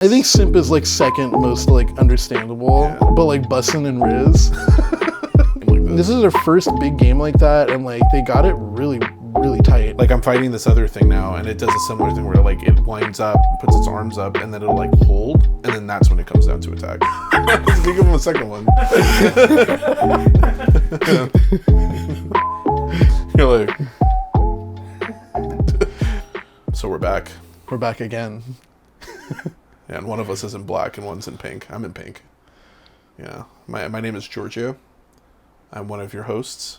I think simp is like second most like understandable, Yeah. but like bussin' and Riz. This is their first big game like that, and like they got it really, really tight. Like I'm fighting this other thing now, and it does a similar thing where like it winds up, puts its arms up, and then it'll like hold, and then that's when it comes down to attack. Let's give him a second one. You're like, so we're back. We're back again. And one of us is in black and one's in pink. I'm in pink. Yeah. My name is Giorgio. I'm one of your hosts.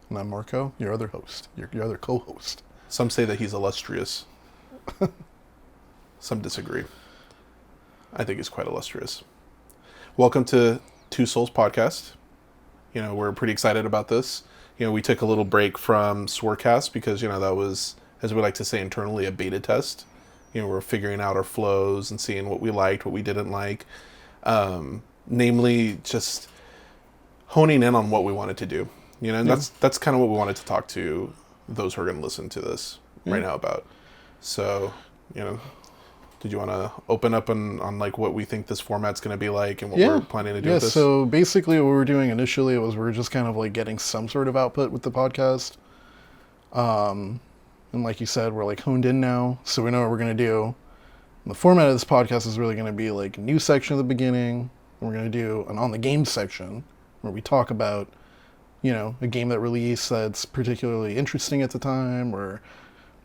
And I'm Marco, your other host, your other co-host. Some say that he's illustrious. Some disagree. I think he's quite illustrious. Welcome to Two Souls Podcast. You know, we're pretty excited about this. You know, we took a little break from Swarcast because, you know, that was, as we like to say internally, a beta test. You know, we're figuring out our flows and seeing what we liked, what we didn't like. Namely, just honing in on what we wanted to do. You know, and that's kind of what we wanted to talk to those who are going to listen to this right now about. So, you know, did you want to open up on like what we think this format's going to be like and what we're planning to do with this? So basically what we were doing initially was we were just kind of like getting some sort of output with the podcast. And like you said, we're like honed in now, so we know what we're going to do. And the format of this podcast is really going to be like a news section at the beginning. And we're going to do an on the game section where we talk about, you know, a game that released that's particularly interesting at the time, or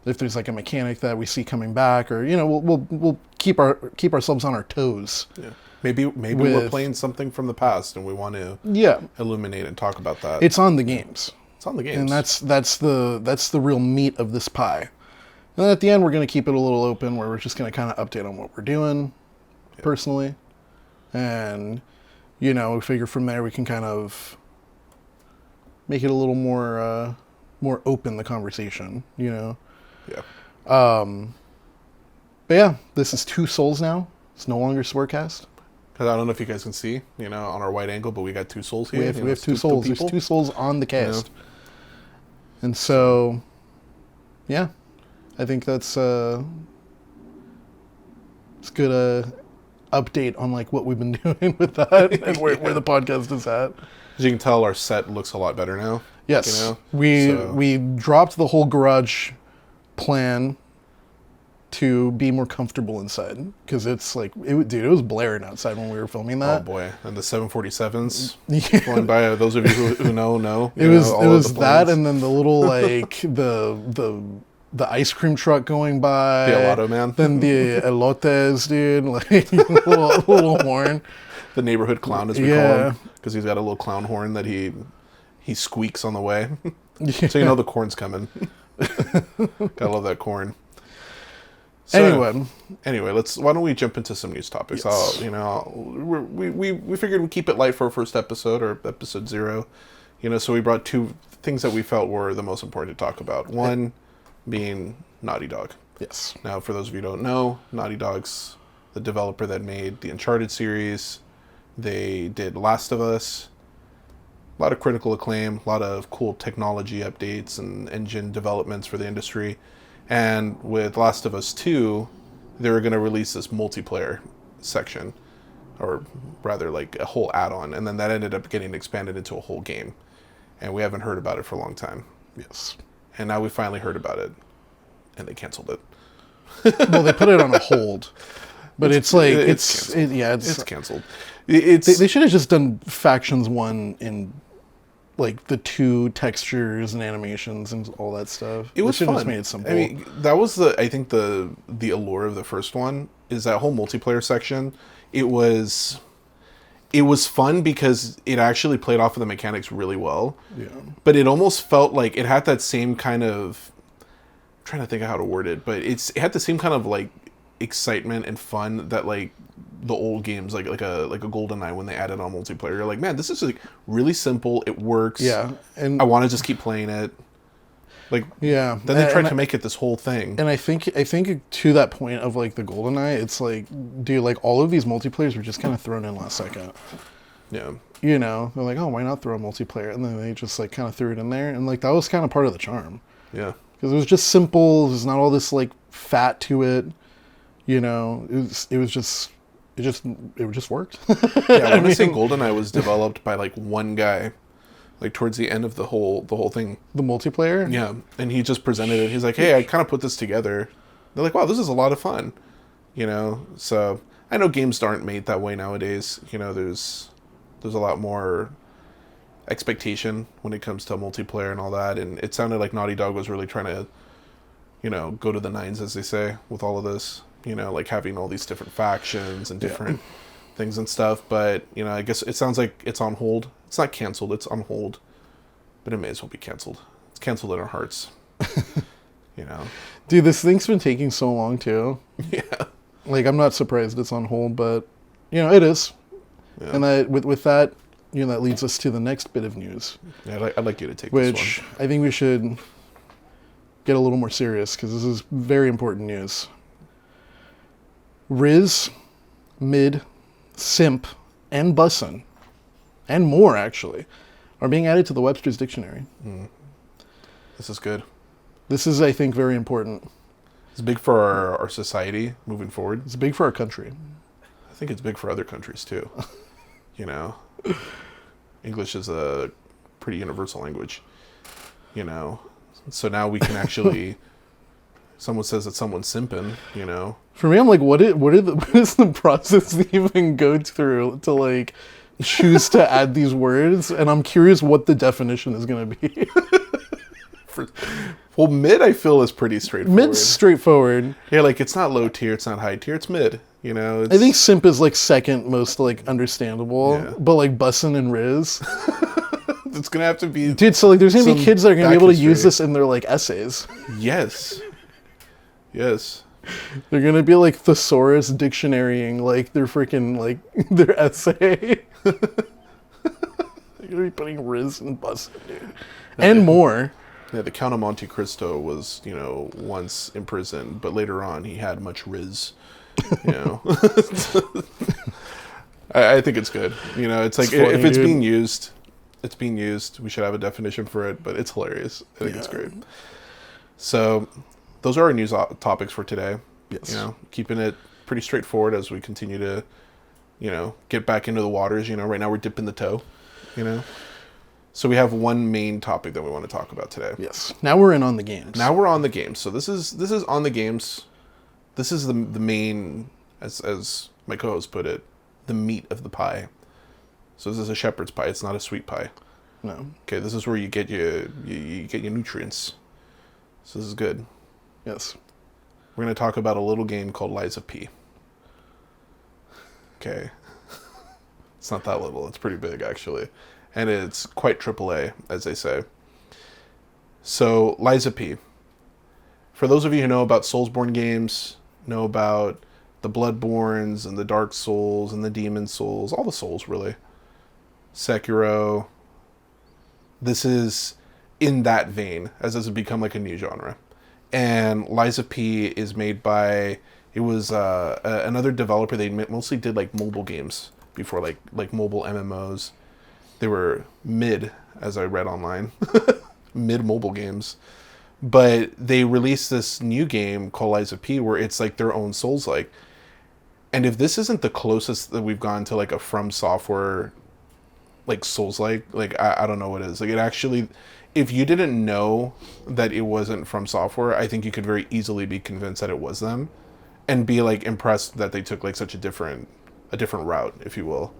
if there's like a mechanic that we see coming back, or, you know, we'll keep ourselves on our toes. Yeah. Maybe we're playing something from the past and we want to illuminate and talk about that. It's on the games. It's on the games. And that's the real meat of this pie. And then at the end, we're going to keep it a little open where we're just going to kind of update on what we're doing personally. And, you know, we figure from there we can kind of make it a little more open, the conversation, you know? Yeah. But yeah, this is Two Souls now. It's no longer Swarcast. Because I don't know if you guys can see, you know, on our wide angle, but we got two souls here. We have two souls. There's two souls on the cast. Yeah. And so, yeah, I think that's it's good update on like what we've been doing with that and where the podcast is at. As you can tell, our set looks a lot better now. Yes, you know? we dropped the whole garage plan to be more comfortable inside, because it's like, it was blaring outside when we were filming that. Oh boy, and the 747s going by. Those of you who know. It was that, and then the little like the ice cream truck going by. The Elote man. Then the elotes, dude, like little horn. The neighborhood clown, as we call him, because he's got a little clown horn that he squeaks on the way, so you know the corn's coming. Gotta love that corn. So, anyway, why don't we jump into some news topics? Yes. We figured we'd keep it light for our first episode, or episode 0. You know, so we brought two things that we felt were the most important to talk about. One being Naughty Dog. Yes. Now, for those of you who don't know, Naughty Dog's the developer that made the Uncharted series. They did Last of Us. A lot of critical acclaim, a lot of cool technology updates and engine developments for the industry. And with Last of Us 2, they were going to release this multiplayer section, or rather like a whole add-on, and then that ended up getting expanded into a whole game. And we haven't heard about it for a long time. Yes. And now we finally heard about it, and they canceled it. Well, they put it on a hold, but it's canceled. They should have just done Factions 1 in like the 2 textures and animations and all that stuff. It was fun. Just made it simple. I mean, that was I think the allure of the first one is that whole multiplayer section. It was fun because it actually played off of the mechanics really well. Yeah. But it almost felt like it had that same kind of, I'm trying to think of how to word it, but it had the same kind of like excitement and fun that like the old games, like a GoldenEye, when they added on multiplayer. You're like, man, this is like really simple. It works. Yeah, and I want to just keep playing it. Like, yeah. Then they tried to make it this whole thing. And I think to that point of like the GoldenEye, it's like, dude, like all of these multiplayers were just kind of thrown in last second. Yeah. You know, they're like, oh, why not throw a multiplayer? And then they just like kind of threw it in there, and like that was kind of part of the charm. Yeah. Because it was just simple. There's not all this like fat to it. You know, it was just it just worked. Yeah, I want to say GoldenEye was developed by like one guy, like towards the end of the whole thing. The multiplayer. Yeah, and he just presented it. He's like, "Hey, I kind of put this together." They're like, "Wow, this is a lot of fun," So I know games aren't made that way nowadays. There's a lot more expectation when it comes to multiplayer and all that, and it sounded like Naughty Dog was really trying to, go to the nines, as they say, with all of this. Like having all these different factions and different things and stuff. But I guess it sounds like it's on hold. It's not canceled. It's on hold, but it may as well be canceled. It's canceled in our hearts. Dude, this thing's been taking so long too. Yeah. Like, I'm not surprised it's on hold, but it is. Yeah. And that with that, that leads us to the next bit of news. Yeah, I'd like you to take this one. Which I think we should get a little more serious, because this is very important news. Riz, Mid, Simp, and Bussin', and more actually, are being added to the Webster's Dictionary. This is good. This is, I think, very important. It's big for our society moving forward. It's big for our country. I think it's big for other countries too. English is a pretty universal language. So now we can actually. Someone says that someone's simping. For me, I'm like, what is the process they even go through to like choose to add these words? And I'm curious what the definition is going to be. Well, mid, I feel, is pretty straightforward. Mid's straightforward. Yeah, like it's not low tier, it's not high tier, it's mid. I think simp is like second most like understandable, but like Bussin' and Riz. It's gonna have to be. Dude, so like there's gonna be kids that are gonna be able to use this in their like essays. Yes. Yes. They're gonna be like thesaurus dictionarying like their freaking like their essay. They're gonna be putting Riz and Bussin', dude. And more. Yeah, the Count of Monte Cristo was, once imprisoned, but later on he had much Riz. I think it's good. It's like, if it's being used, it's being used. We should have a definition for it, but it's hilarious. I think it's great. So, those are our news topics for today. Yes. Keeping it pretty straightforward as we continue to, get back into the waters. Right now we're dipping the toe, So we have one main topic that we want to talk about today. Yes. Now we're on the games. Now we're on the games. So this is on the games. This is the main, as my co-host put it, the meat of the pie. So this is a shepherd's pie. It's not a sweet pie. No. Okay, this is where you get your nutrients. So this is good. Yes. We're going to talk about a little game called Lies of P. Okay. It's not that little. It's pretty big, actually. And it's quite AAA, as they say. So, Lies of P. For those of you who know about Soulsborne games, know about the Bloodborns and the Dark Souls and the Demon Souls, all the Souls, really. Sekiro. This is in that vein, as this has become like a new genre. And Lies of P is made by, it was another developer. They mostly did like mobile games before, like mobile MMOs. They were mid, as I read online, mid mobile games. But they released this new game called Lies of P where it's like their own Souls-like. And if this isn't the closest that we've gone to like a From Software like Souls-like, like I don't know what it is. Like it actually, if you didn't know that it wasn't From Software, I think you could very easily be convinced that it was them and be like impressed that they took like such a different route, if you will.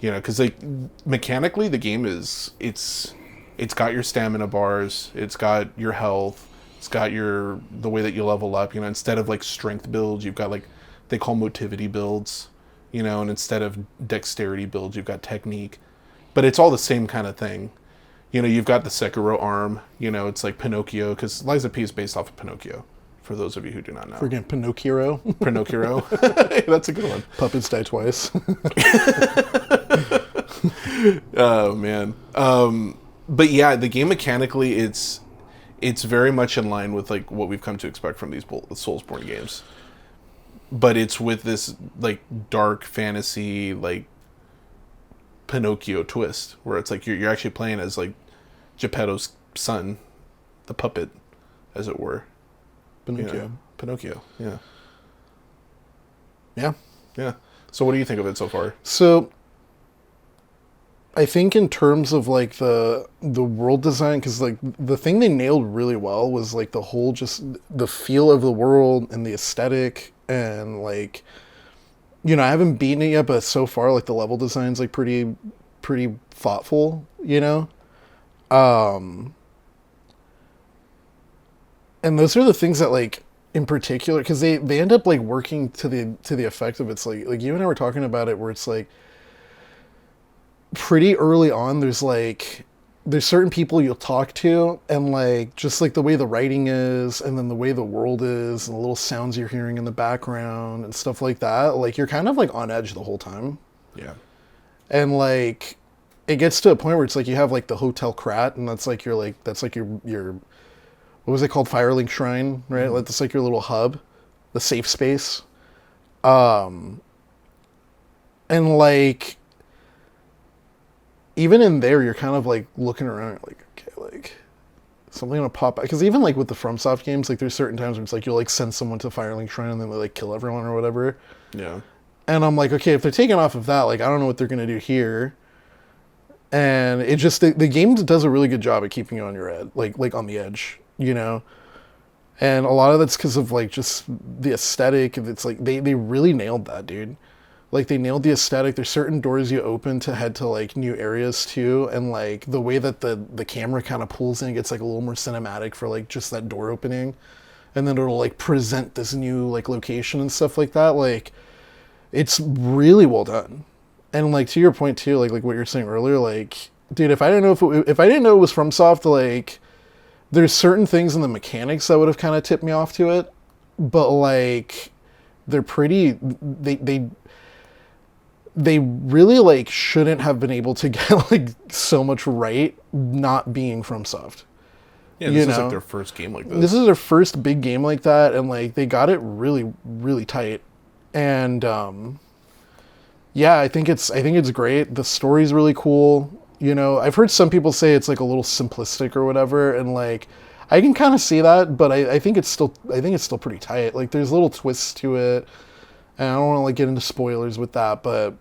Because like mechanically the game it's got your stamina bars, it's got your health, it's got the way that you level up. Instead of like strength builds, you've got like they call motivity builds. And instead of dexterity builds, you've got technique. But it's all the same kind of thing. You've got the Sekiro arm. It's like Pinocchio, because Lies of P is based off of Pinocchio. For those of you who do not know. Freaking Pinocchio. Pinocchio. That's a good one. Puppets die twice. Oh, man. But yeah, the game mechanically, it's very much in line with like what we've come to expect from these Soulsborne games. But it's with this like dark fantasy, like Pinocchio twist, where it's like you're actually playing as like Geppetto's son, the puppet, as it were. Pinocchio. Pinocchio, yeah. Yeah. Yeah. So what do you think of it so far? So I think in terms of like the world design, because like the thing they nailed really well was like the whole just the feel of the world and the aesthetic and like I haven't beaten it yet, but so far like the level design's like pretty thoughtful, Um, and those are the things that like in particular because they end up like working to the effect of it's like you and I were talking about it where it's like pretty early on there's certain people you'll talk to and like just like the way the writing is and then the way the world is and the little sounds you're hearing in the background and stuff like that, like you're kind of like on edge the whole time. Yeah. And like it gets to a point where it's like you have like the Hotel Krat and that's like your what was it called, Firelink Shrine, right? Like that's like your little hub, the safe space. And like even in there, you're kind of like looking around, like, okay, like something gonna pop out. Because even like with the FromSoft games, like there's certain times where it's like you'll like send someone to Firelink Shrine and then they like kill everyone or whatever. Yeah. And I'm like, okay, if they're taking off of that, like I don't know what they're gonna do here. And it just the game does a really good job at keeping you on your head, like on the edge, And a lot of that's because of like just the aesthetic. It's like they really nailed that, dude. Like they nailed the aesthetic. There's certain doors you open to head to like new areas too, and like the way that the camera kind of pulls in gets like a little more cinematic for like just that door opening, and then it'll like present this new like location and stuff like that. Like it's really well done, and like to your point too, like what you're saying earlier, like dude, if I didn't know if I didn't know it was FromSoft, like there's certain things in the mechanics that would have kind of tipped me off to it, but like they're pretty they really like shouldn't have been able to get like so much right not being FromSoft. Yeah, this is like their first game like this. This is their first big game like that, and like they got it really, really tight. And yeah, I think it's great. The story's really cool. I've heard some people say it's like a little simplistic or whatever, and like I can kind of see that, but I think it's still pretty tight. Like there's little twists to it, and I don't want to like get into spoilers with that, but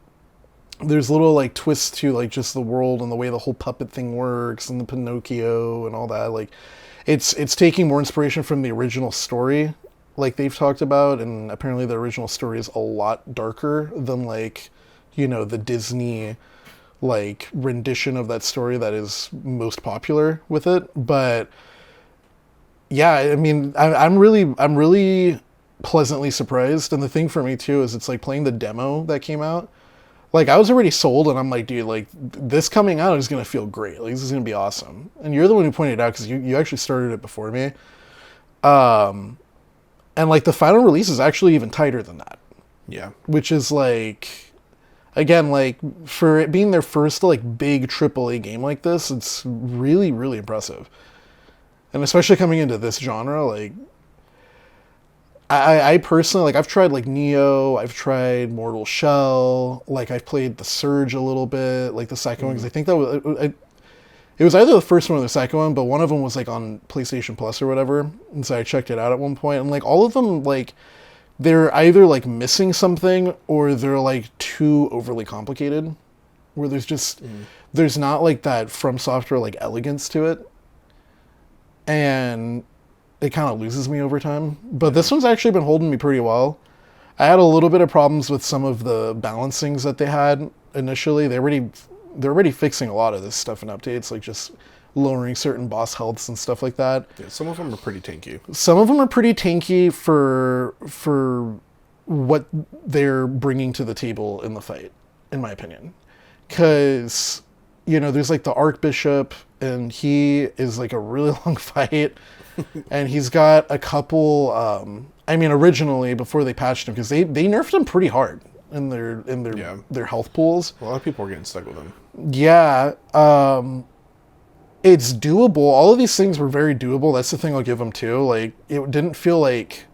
there's little like twists to like just the world and the way the whole puppet thing works and the Pinocchio and all that. Like it's taking more inspiration from the original story, like they've talked about, and apparently the original story is a lot darker than like the Disney like rendition of that story that is most popular with it. But yeah, I mean, I'm really pleasantly surprised. And the thing for me too is it's like playing the demo that came out. Like I was already sold, and I'm like, dude, like this coming out is gonna feel great. Like this is gonna be awesome. And you're the one who pointed it out because you actually started it before me. And like the final release is actually even tighter than that. Yeah. Which is like, again, like for it being their first like big AAA game like this, it's really, really impressive. And especially coming into this genre, like I personally, like I've tried like Neo, I've tried Mortal Shell, like I've played the Surge a little bit, like the second one, because I think that it was either the first one or the second one, but one of them was like on PlayStation Plus or whatever, and so I checked it out at one point, and like all of them, like they're either like missing something or they're like too overly complicated, where there's not like that From Software like elegance to it, and it kind of loses me over time. But this one's actually been holding me pretty well. I had a little bit of problems with some of the balancings that they had initially. They're already fixing a lot of this stuff in updates, like just lowering certain boss healths and stuff like that. Yeah, some of them are pretty tanky. Some of them are pretty tanky for what they're bringing to the table in the fight, in my opinion. Because, there's like the Archbishop, and he is like a really long fight. And he's got a couple, originally before they patched him, because they nerfed him pretty hard in their health pools. A lot of people are getting stuck with him. Yeah, it's doable. All of these things were very doable. That's the thing I'll give them too. Like, it didn't feel like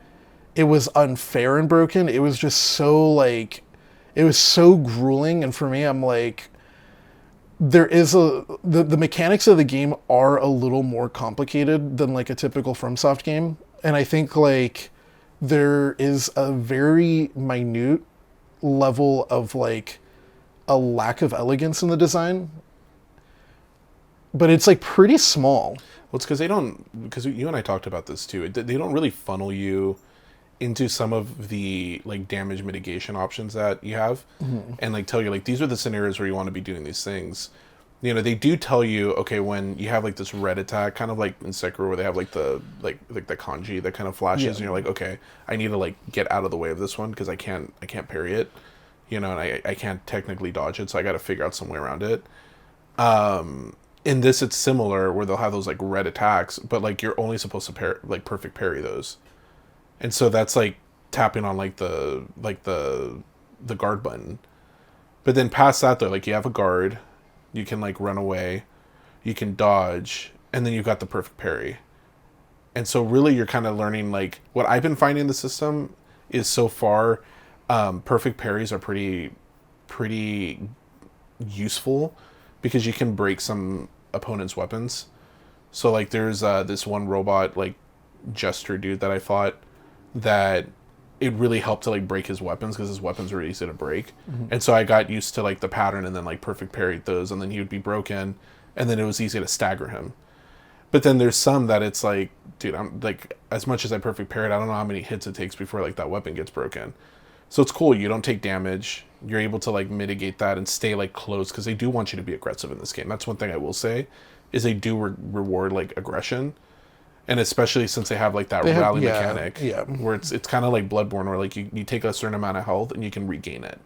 it was unfair and broken. It was just so like, it was so grueling. And for me, I'm like, the mechanics of the game are a little more complicated than like a typical FromSoft game. And I think like there is a very minute level of like a lack of elegance in the design, but it's like pretty small. Well, it's because you and I talked about this too. They don't really funnel you into some of the like damage mitigation options that you have, and like tell you like these are the scenarios where you want to be doing these things. You know, they do tell you, okay, when you have like this red attack, kind of like in Sekiro where they have like the the kanji that kind of flashes, and you're like, okay, I need to like get out of the way of this one because I can't parry it, you know, and I can't technically dodge it, so I got to figure out some way around it. In this, it's similar where they'll have those like red attacks, but like you're only supposed to perfect parry those, and so that's like tapping on like the guard button. But then past that though, like you have a guard, you can like run away, you can dodge, and then you've got the perfect parry. And so really you're kind of learning like what I've been finding in the system is so far perfect parries are pretty useful because you can break some opponent's weapons. So like there's this one robot like jester dude that I fought that it really helped to like break his weapons because his weapons were easy to break. And so I got used to like the pattern and then like perfect parried those, and then he would be broken and then it was easy to stagger him. But then there's some that it's like, dude, I'm like, as much as I perfect parried, I don't know how many hits it takes before like that weapon gets broken. So it's cool, you don't take damage, you're able to like mitigate that and stay like close because they do want you to be aggressive in this game. That's one thing I will say is they do reward like aggression. And especially since they have like that rally mechanic, where it's kind of like Bloodborne, where like you take a certain amount of health and you can regain it.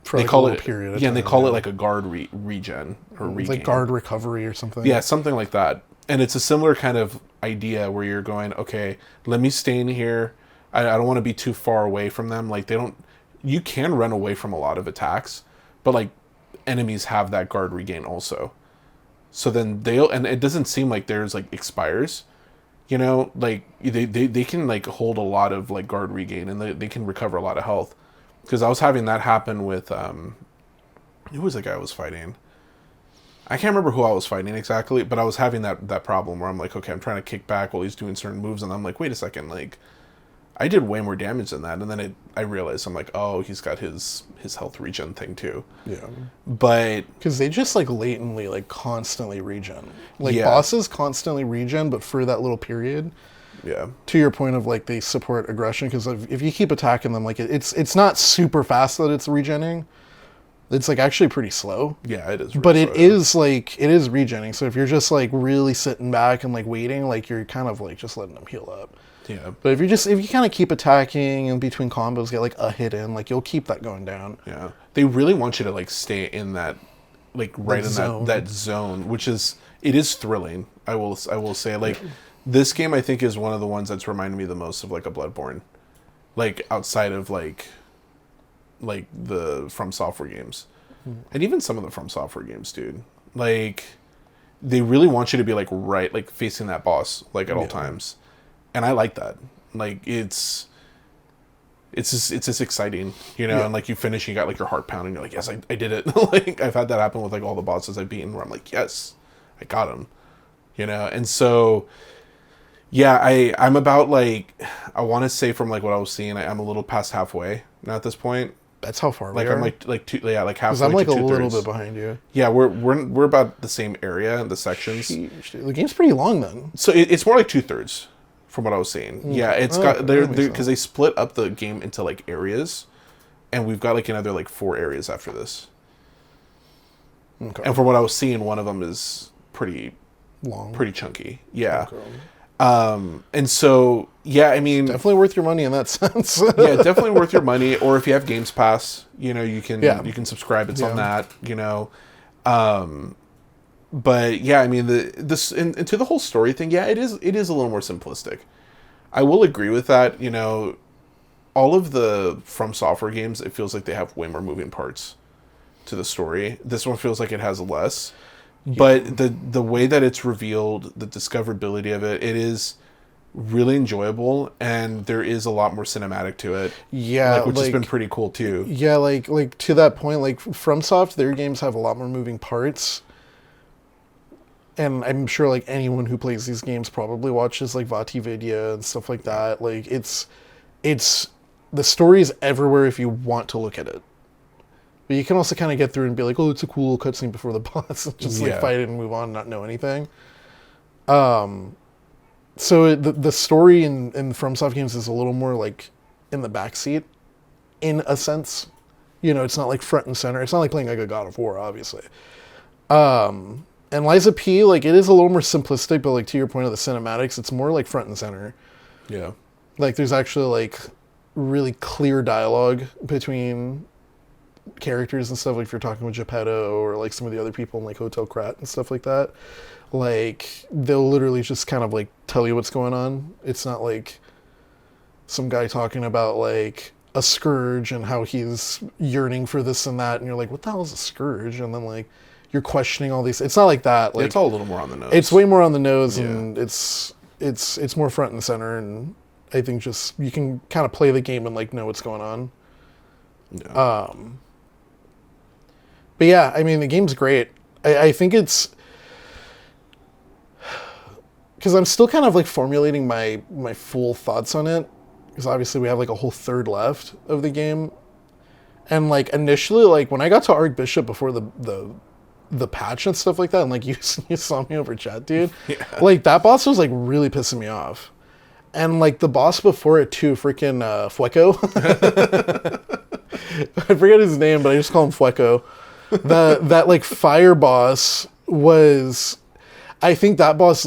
For they like call a it period. Yeah, and they call it like a guard regen or regain. It's like guard recovery or something. Yeah, something like that. And it's a similar kind of idea where you're going, okay, let me stay in here. I don't want to be too far away from them. Like you can run away from a lot of attacks, but like enemies have that guard regain also. So then and it doesn't seem like theirs like expires. You know, like they can like hold a lot of like guard regain and they can recover a lot of health. Because I was having that happen with who was the guy I was fighting? I can't remember who I was fighting exactly, but I was having that problem where I'm like, okay, I'm trying to kick back while he's doing certain moves, and I'm like, wait a second, like I did way more damage than that, and then I realized I'm like, oh, he's got his health regen thing too. Yeah. But because they just like latently like constantly regen. Like bosses constantly regen, but for that little period. Yeah. To your point of like they support aggression, because if you keep attacking them, like it's not super fast that it's regenning. It's like actually pretty slow. Yeah, it is. Really but slow, it is like it is regenning. So if you're just like really sitting back and like waiting, like you're kind of like just letting them heal up. Yeah. But if you kind of keep attacking and between combos get like a hit in, like you'll keep that going down. Yeah. They really want you to like stay in that like right in zone. that zone, which is it is thrilling. I will say like this game I think is one of the ones that's reminded me the most of like a Bloodborne. Like outside of like the From Software games. And even some of the From Software games, dude. Like they really want you to be like right like facing that boss like at all times. And I like that. Like it's just exciting, you know. And like you finish, you got like your heart pounding. You're like, yes, I did it. Like I've had that happen with like all the bosses I've beaten, where I'm like, yes, I got him, you know. And so, yeah, I'm about like I want to say from like what I was seeing, I'm a little past halfway now at this point. That's how far like we are. I'm like halfway. Because I'm like to a little two-thirds. bit behind you. Yeah, we're about the same area in the sections. Sheesh, dude. The game's pretty long then. So it's more like 2/3. From what I was saying. Yeah, it's got they're because they split up the game into like areas, and we've got like another like 4 areas after this. Okay. And from what I was seeing, one of them is pretty long, pretty chunky. Yeah. Okay. And so yeah, I mean, definitely worth your money in that sense. Yeah, definitely worth your money. Or if you have Games Pass, you know, you can subscribe. It's on that, you know. But yeah, I mean into the whole story thing, yeah, it is a little more simplistic. I will agree with that. You know, all of the From Software games, it feels like they have way more moving parts to the story. This one feels like it has less. Yeah. But the way that it's revealed, the discoverability of it is really enjoyable, and there is a lot more cinematic to it. Yeah, which has been pretty cool too. Yeah, like to that point, like FromSoft, their games have a lot more moving parts. And I'm sure like anyone who plays these games probably watches like VaatiVidya and stuff like that. Like it's the story is everywhere if you want to look at it. But you can also kind of get through and be like, oh, it's a cool cutscene before the boss. Just like Yeah. fight it and move on, not know anything. So the story in FromSoft games is a little more like in the backseat, in a sense. You know, it's not like front and center. It's not like playing like a God of War, obviously. And Liza P, like, it is a little more simplistic, but like to your point of the cinematics, it's more like front and center. Yeah. Like there's actually like really clear dialogue between characters and stuff. Like if you're talking with Geppetto or like some of the other people in like Hotel Krat and stuff like that, like they'll literally just kind of like tell you what's going on. It's not like some guy talking about like a scourge and how he's yearning for this and that, and you're like, what the hell is a scourge? And then like you're questioning all these. It's not like that. Like It's all a little more on the nose. it's way more on the nose, Yeah. and it's more front and center, and I think just you can kind of play the game and like know what's going on. Yeah. But yeah, I mean the game's great. I think it's because I'm still kind of like formulating my full thoughts on it, because obviously we have like a whole third left of the game, and like initially, like when I got to Archbishop before the patch and stuff like that, and like you saw me over chat, dude. Yeah. Like that boss was like really pissing me off, and like the boss before it too, freaking Fueco. I forget his name, but I just call him Fueco. That like fire boss was, I think that boss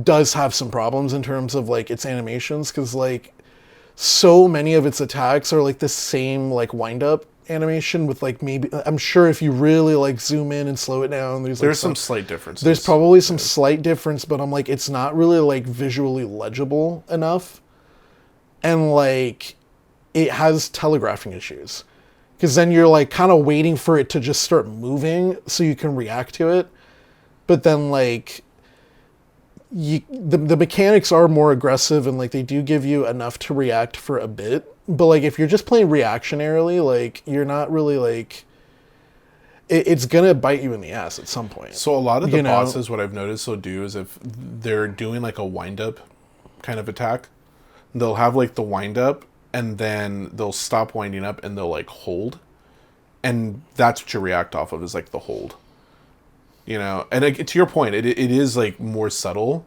does have some problems in terms of like its animations, because like so many of its attacks are like the same like wind up animation with like maybe, I'm sure if you really like zoom in and slow it down, there's like There's some slight differences. there's probably some slight difference, but I'm like, it's not really like visually legible enough, and like it has telegraphing issues, because then you're like kind of waiting for it to just start moving so you can react to it, but then like the mechanics are more aggressive, and like they do give you enough to react for a bit, but like if you're just playing reactionarily, like you're not really like it's gonna bite you in the ass at some point. So a lot of the You know? bosses, what I've noticed they'll do is if they're doing like a wind up kind of attack, they'll have like the wind up and then they'll stop winding up and they'll like hold, and that's what you react off of, is like the hold. You know, and like, to your point, it is like more subtle.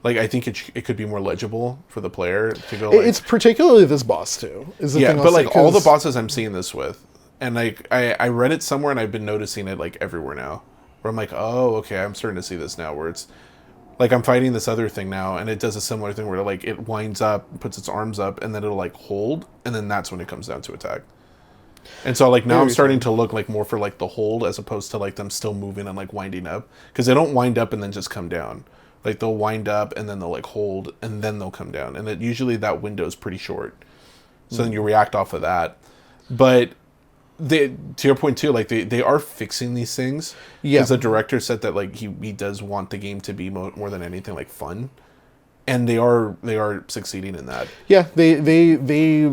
Like I think it could be more legible for the player to go. Like, It's particularly this boss too. Is the yeah, thing I'll but say, like all the 'cause- bosses I'm seeing this with, and like I read it somewhere and I've been noticing it like everywhere now, where I'm like, oh, okay, I'm starting to see this now, where it's like I'm fighting this other thing now, and it does a similar thing where like it winds up, puts its arms up, and then it'll like hold, and then that's when it comes down to attack. And so like now I'm Very starting to look like more for like the hold as opposed to like them still moving and like winding up, because they don't wind up and then just come down. Like they'll wind up and then they'll like hold and then they'll come down, and usually that window is pretty short. So then you react off of that. But they, to your point too, like they are fixing these things. Yeah. Because the director said that like he does want the game to be more than anything like fun, and they are succeeding in that. Yeah, they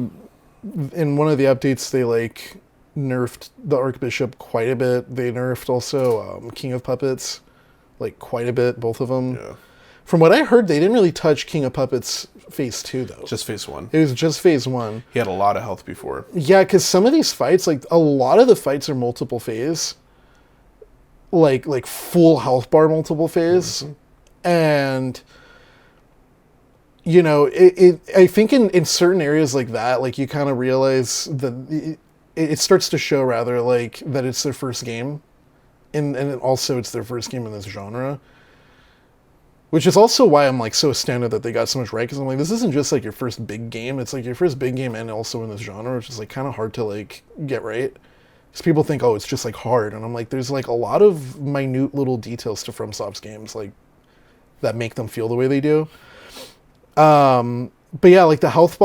in one of the updates they like nerfed the Archbishop quite a bit. They nerfed also King of Puppets like quite a bit, both of them. Yeah. From what I heard, they didn't really touch King of Puppets Phase 2 though. Just phase 1. It was just Phase 1. He had a lot of health before. Yeah, because some of these fights, like a lot of the fights are multiple phase, like full health bar multiple phase, and you know I think in certain areas like that, like you kind of realize that it starts to show rather like that it's their first game, and also it's their first game in this genre. Which is also why I'm like so astounded that they got so much right, because I'm like, this isn't just like your first big game, it's like your first big game and also in this genre, which is like kind of hard to like get right. Because people think, oh, it's just like hard, and I'm like, there's like a lot of minute little details to FromSoft's games like that make them feel the way they do. But yeah, like the health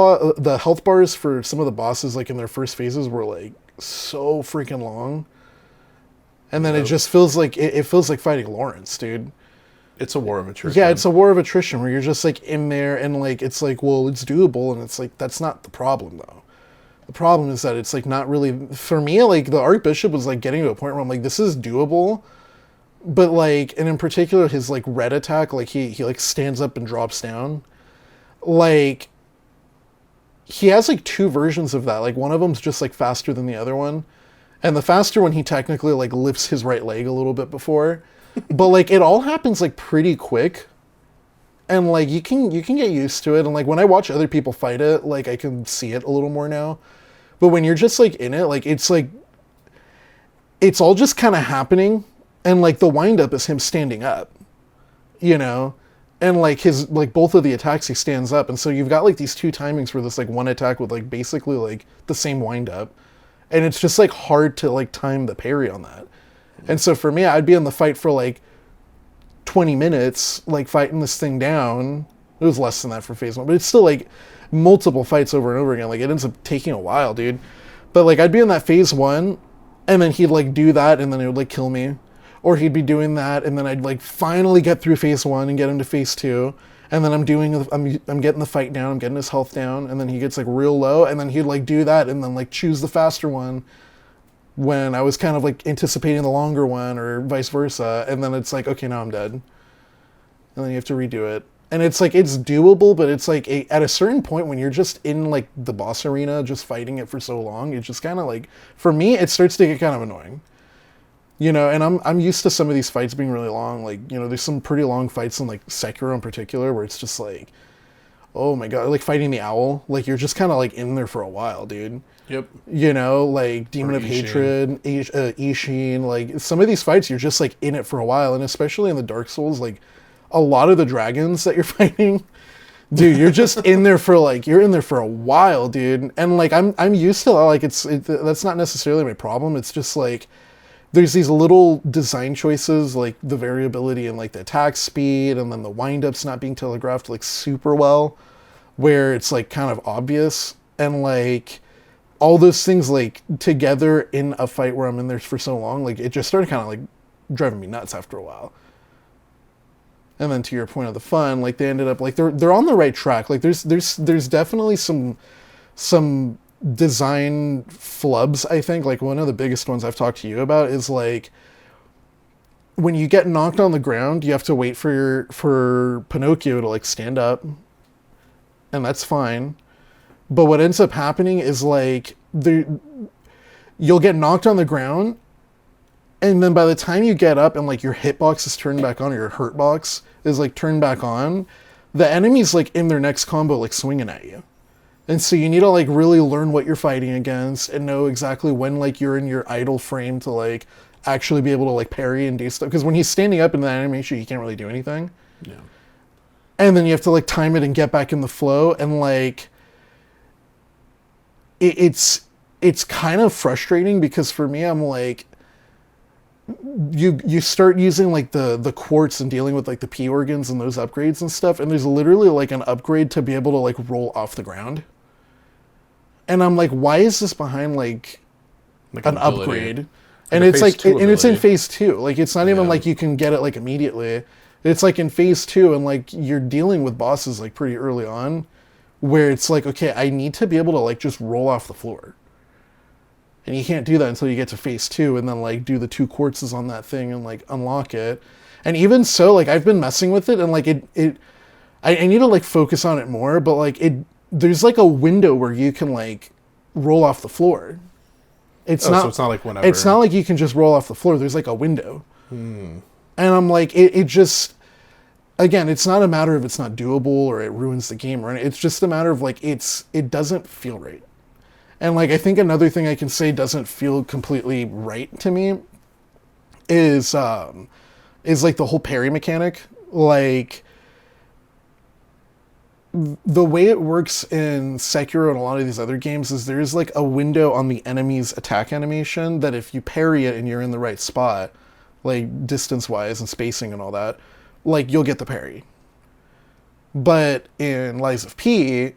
bars for some of the bosses like in their first phases were like so freaking long, and then it just feels like it feels like fighting Lawrence, dude. It's a war of attrition. Yeah, it's a war of attrition where you're just like in there and like it's like, well, it's doable, and it's like that's not the problem though. The problem is that it's like not really, for me, like the Archbishop was like getting to a point where I'm like, this is doable, but like, and in particular his like red attack, like he like stands up and drops down, like he has like two versions of that. Like one of them's just like faster than the other one, And the faster one, he technically like lifts his right leg a little bit before. But like it all happens like pretty quick. And like you can get used to it. And like when I watch other people fight it, like I can see it a little more now. But when you're just like in it, like it's all just kind of happening. And like the wind up is him standing up, you know? And like his like both of the attacks he stands up. And so you've got like these two timings for this like one attack with like basically like the same wind up. And it's just like hard to like time the parry on that. And so for me, I'd be in the fight for like 20 minutes, like fighting this thing down. It was less than that for phase one, but it's still like multiple fights over and over again. Like it ends up taking a while, dude. But like I'd be in that phase one, and then he'd like do that, and then it would like kill me. Or he'd be doing that, and then I'd like finally get through phase one and get into phase two. And then I'm getting the fight down, I'm getting his health down, and then he gets like real low, and then he'd like do that, and then like choose the faster one when I was kind of like anticipating the longer one, or vice versa, and then it's like, okay, now I'm dead. And then you have to redo it. And it's like, it's doable, but it's like at a certain point when you're just in like the boss arena, just fighting it for so long, it's just kind of like, for me, it starts to get kind of annoying. You know, and I'm used to some of these fights being really long. Like, you know, there's some pretty long fights in like Sekiro in particular where it's just like, oh my god, like fighting the owl, like you're just kind of like in there for a while, dude. Yep. You know, like Demon Or of Ishin. Hatred, Ishin, like some of these fights you're just like in it for a while, and especially in the Dark Souls, like a lot of the dragons that you're fighting, dude, you're just in there for like, you're in there for a while, dude. And like I'm used to that, like that's not necessarily my problem. It's just like there's these little design choices, like the variability in like the attack speed, and then the wind-ups not being telegraphed like super well, where it's like kind of obvious, and like all those things like together in a fight where I'm in there for so long, like it just started kind of like driving me nuts after a while. And then to your point of the fun, like they ended up like they're on the right track. Like there's definitely some design flubs, I think. Like one of the biggest ones I've talked to you about is like when you get knocked on the ground, you have to wait for Pinocchio to like stand up, and that's fine. But what ends up happening is like you'll get knocked on the ground, and then by the time you get up and like your hitbox is turned back on, or your hurt box is like turned back on, the enemy's like in their next combo like swinging at you. And so you need to like really learn what you're fighting against and know exactly when like you're in your idle frame to like actually be able to like parry and do stuff. Because when he's standing up in that animation, he can't really do anything. Yeah. And then you have to like time it and get back in the flow. And like it's kind of frustrating because for me, I'm like, you start using like the quartz and dealing with like the P organs and those upgrades and stuff, and there's literally like an upgrade to be able to like roll off the ground. And I'm like, why is this behind like an ability. upgrade? And it's like, and it's in ability. phase two. Like it's not even Yeah. like you can get it like immediately. It's like in phase two, and like you're dealing with bosses like pretty early on, where it's like, okay, I need to be able to like just roll off the floor. And you can't do that until you get to phase two, and then like do the 2 quartzes on that thing and like unlock it. And even so, like I've been messing with it, and like I need to like focus on it more, but like there's like a window where you can like roll off the floor. It's not. So it's not like whenever. It's not like you can just roll off the floor. There's like a window. And I'm like, it just, again, it's not a matter of it's not doable or it ruins the game or anything. It's just a matter of like it doesn't feel right. And like I think another thing I can say doesn't feel completely right to me is like the whole parry mechanic. Like the way it works in Sekiro and a lot of these other games is there's like a window on the enemy's attack animation that if you parry it and you're in the right spot, like distance wise and spacing and all that, like you'll get the parry. But in Lies of P,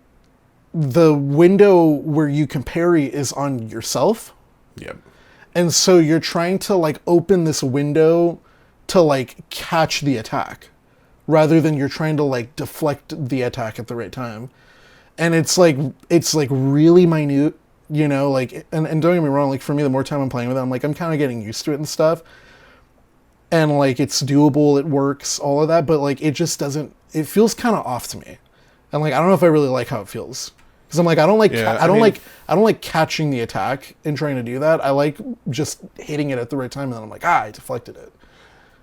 the window where you can parry is on yourself. Yep. And so you're trying to like open this window to like catch the attack, rather than you're trying to like deflect the attack at the right time. And it's like really minute, you know, like, and don't get me wrong, like for me, the more time I'm playing with it, I'm like, I'm kind of getting used to it and stuff. And like, it's doable, it works, all of that, but like, it just doesn't, it feels kind of off to me. And like, I don't know if I really like how it feels. Because I'm like, I don't like, Yeah, I don't I mean- like, I don't like catching the attack and trying to do that. I like just hitting it at the right time, and then I'm like, I deflected it.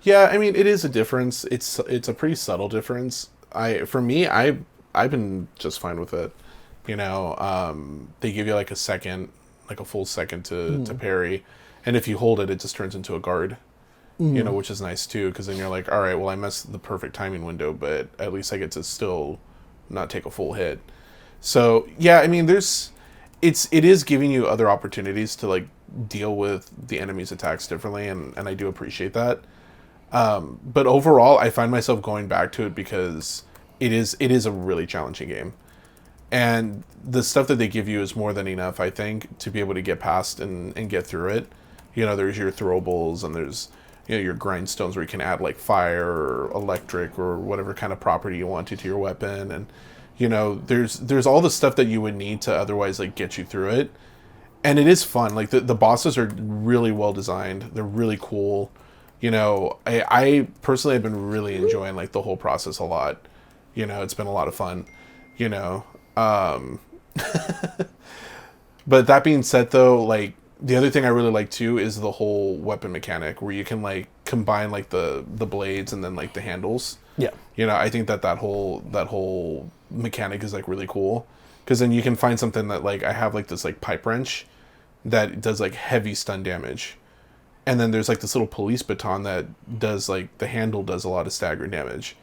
Yeah, I mean, it is a difference. It's a pretty subtle difference. For me, I've been just fine with it. You know, they give you like a second, like a full second to parry, and if you hold it, it just turns into a guard. You know, which is nice too, because then you're like, all right, well, I missed the perfect timing window, but at least I get to still not take a full hit. So yeah, I mean, it is giving you other opportunities to like deal with the enemy's attacks differently, and I do appreciate that. But overall, I find myself going back to it because it is a really challenging game, and the stuff that they give you is more than enough, I think, to be able to get past and get through it. You know, there's your throwables, and there's, you know, your grindstones where you can add like fire or electric or whatever kind of property you want to your weapon, and you know, there's all the stuff that you would need to otherwise like get you through it, and it is fun. Like the bosses are really well designed. They're really cool. You know, I personally have been really enjoying like the whole process a lot. You know, it's been a lot of fun. You know, but that being said, though, like the other thing I really like too is the whole weapon mechanic where you can like combine like the blades and then like the handles. Yeah. You know, I think that whole mechanic is like really cool, because then you can find something that like I have like this like pipe wrench that does like heavy stun damage, and then there's like this little police baton that does like the handle does a lot of stagger damage,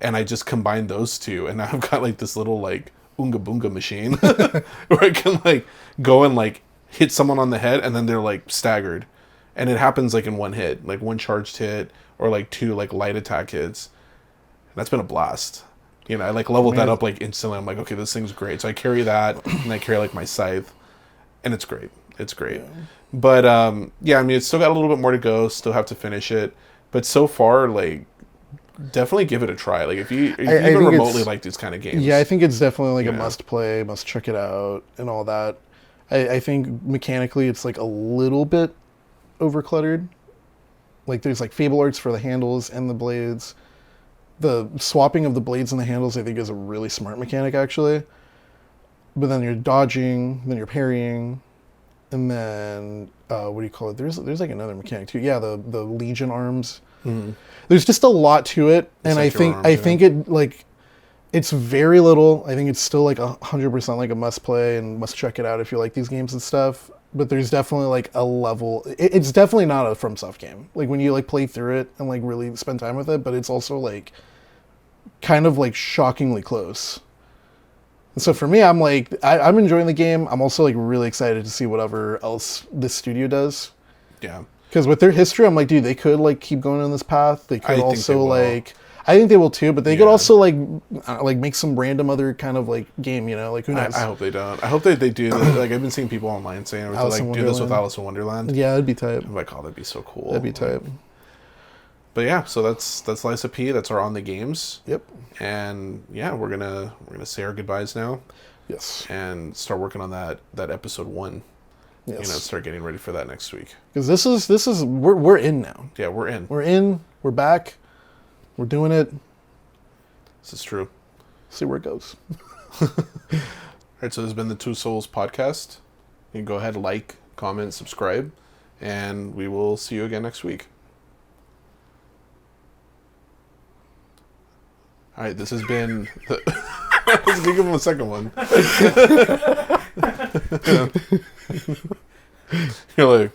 and I just combined those two, and now I've got like this little like oonga boonga machine where I can like go and like hit someone on the head, and then they're like staggered, and it happens like in one hit, like one charged hit or like two like light attack hits. And that's been a blast. You know, I like leveled that up like instantly. I'm like, okay, this thing's great. So I carry that, and I carry like my scythe, and it's great. It's great. Yeah. But yeah, I mean, it's still got a little bit more to go. Still have to finish it. But so far, like, definitely give it a try. Like, if you even remotely like these kind of games. Yeah, I think it's definitely like a must play, must check it out, and all that. I think mechanically it's like a little bit overcluttered. Like, there's like Fable arts for the handles and the blades. The swapping of the blades and the handles, I think, is a really smart mechanic, actually. But then you're dodging, then you're parrying, and then what do you call it? There's like another mechanic too. Yeah, the Legion arms. Mm-hmm. There's just a lot to it, and I think it like it's very little. I think it's still like 100% like a must play and must check it out if you like these games and stuff. But there's definitely like a level. It's definitely not a FromSoft game. Like when you like play through it and like really spend time with it, but it's also like kind of like shockingly close. And so for me, I'm like, I'm enjoying the game. I'm also like really excited to see whatever else this studio does. Yeah. Because with their history, I'm like, dude, they could like keep going on this path. They could also like, I think they will too, but they could also like make some random other kind of like game, you know, like who knows? I hope they don't. I hope they do. Like I've been seeing people online saying like do this with Alice in Wonderland. Yeah, that'd be tight. I'm like, oh, that'd be so cool. That'd be tight. But yeah, so that's Liza P. That's our On the Games. Yep. And yeah, we're gonna say our goodbyes now. Yes. And start working on that episode 1. Yes. You know, start getting ready for that next week. Because this is we're in now. Yeah, we're in. We're in. We're back. We're doing it. This is true. See where it goes. All right, so this has been the Two Souls podcast. You can go ahead, like, comment, subscribe, and we will see you again next week. All right, this has been... Let's give him a second one. You're like...